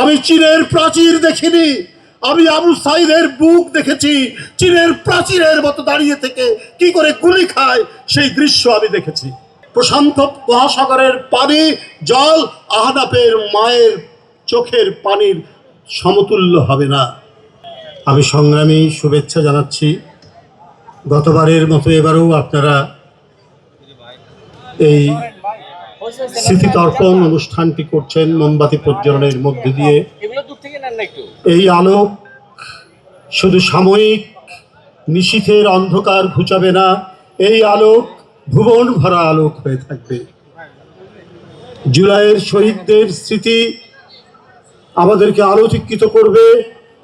আমি চীনের প্রাচীর দেখিনি, আমি আবু সাইদের বুক দেখেছি। চীনের প্রাচীরের মতো দাঁড়িয়ে থেকে কি করে গুলি খায় সেই দৃশ্য আমি দেখেছি। প্রশান্ত মহাসাগরের পানি জল আহনাফের মায়ের চোখের পানির সমতুল্য হবে না। আমি সংগ্রামী শুভেচ্ছা জানাচ্ছি। গতবারের মতো এবারেও আপনারা এই স্মৃতিতর্পণ অনুষ্ঠানটি করছেন মোমবাতি প্রজ্বলনের মধ্যে দিয়ে। এই আলোক শুধু সাময়িক নিশীথের অন্ধকার ঘুচাবে না, এই আলোক ভুবন ভরা আলোক হয়ে থাকবে। জুলাইয়ের শহীদদের স্মৃতি আমাদেরকে আলোকিত করবে,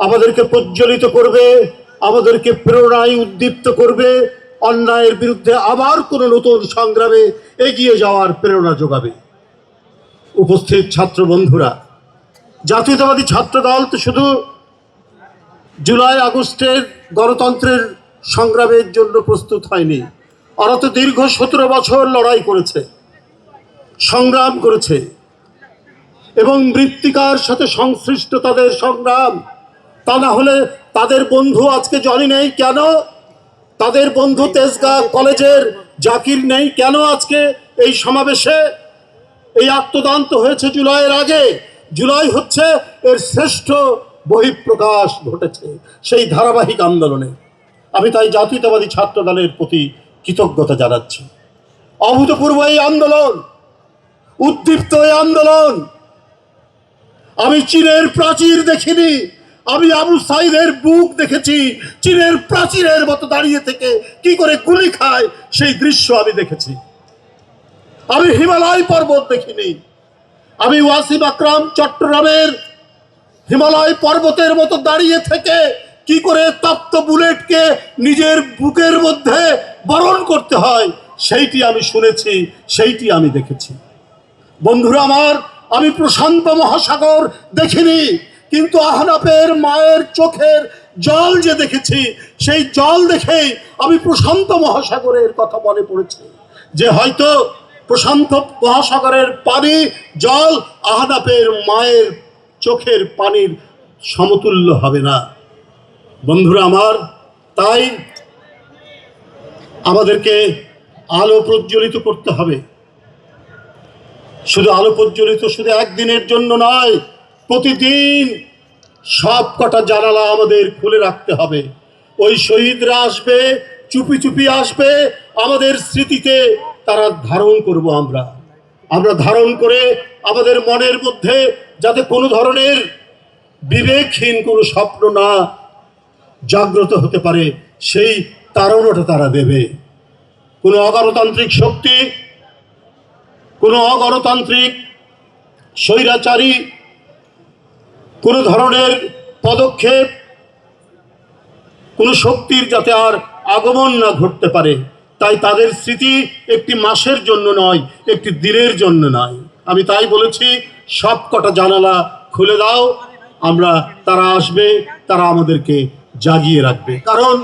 আমাদেরকে প্রজ্বলিত করবে, আমাদেরকে প্রেরণায় উদ্দীপ্ত করবে, অন্যায়ের বিরুদ্ধে আবার কোনো নতুন সংগ্রামে এগিয়ে যাওয়ার প্রেরণা যোগাবে। উপস্থিত ছাত্র বন্ধুরা, জাতীয়তাবাদী ছাত্র দল তো শুধু জুলাই আগস্টের গণতন্ত্রের সংগ্রামের জন্য প্রস্তুত হয়নি, ওরা তো দীর্ঘ 17 বছর লড়াই করেছে, সংগ্রাম করেছে এবং মৃত্তিকার সাথে সংশ্লিষ্ট তাদের সংগ্রাম। তা না হলে তাদের বন্ধু আজকে জনি নেই কেন? তাদের বন্ধু তেজগাঁ কলেজের জাকির নেই কেন আজকে এই সমাবেশে? এই আত্মদান তো হয়েছে জুলাইয়ের আগে। জুলাই হচ্ছে এর শ্রেষ্ঠ বহিঃপ্রকাশ ঘটেছে সেই ধারাবাহিক আন্দোলনে। আমি তাই জাতীয়তাবাদী ছাত্র দলের প্রতি কৃতজ্ঞতা জানাচ্ছি। অভূতপূর্ব এই আন্দোলন, উদ্দীপ্ত এই আন্দোলন। আমি চীনের প্রাচীর দেখিনি, আমি আবু সাইদের বুক দেখেছি। চীনের প্রাচীরের মতো দাঁড়িয়ে থেকে কি করে গুলি খায় সেই দৃশ্য আমি দেখেছি। আমি হিমালয় পর্বত দেখিনি, আমি ওয়াসিম আকরাম চট্টগ্রামের হিমালয় পর্বতের মতো দাঁড়িয়ে থেকে কি করে তপ্ত বুলেটকে নিজের বুকের মধ্যে বরণ করতে হয় সেইটি আমি শুনেছি, সেইটি আমি দেখেছি। বন্ধুরা আমার, আমি প্রশান্ত মহাসাগর দেখিনি, কিন্তু আহনাফের মায়ের চোখের জল যে দেখেছি, সেই জল দেখেই আমি প্রশান্ত মহাসাগরের কথা মনে পড়েছে যে হয়তো প্রশান্ত মহাসাগরের পানি জল আহনাফের মায়ের চোখের পানির সমতুল্য হবে না। বন্ধুরা আমার, তাই আমাদেরকে আলো প্রজ্বলিত করতে হবে। শুধু আলো প্রজ্বলিত শুধু একদিনের জন্য নয়, প্রতিদিন সব কটা জানালা আমাদের খুলে রাখতে হবে। ওই শহীদরা আসবে, চুপি চুপি আসবে, আমাদের স্মৃতিতে তারা ধারণ করব। আমরা ধারণ করে আমাদের মনের মধ্যে যাতে কোনো ধরনের বিবেকহীন কোনো স্বপ্ন না জাগ্রত হতে পারে সেই তাড়নাটা তারা দেবে। কোনো অগণতান্ত্রিক শক্তি, কোনো অগণতান্ত্রিক স্বৈরাচারী কোনো ধরনের পদক্ষেপ, কোনো শক্তির যাতে আর আগমন না ঘটতে পারে, তাই তাদের স্মৃতি একটি মাসের জন্য নয়, একটি দিনের জন্য নয়। আমি তাই বলেছি, সব কটা জানালা খুলে দাও, তারা আসবে, তারা আমাদেরকে জাগিয়ে রাখবে। কারণ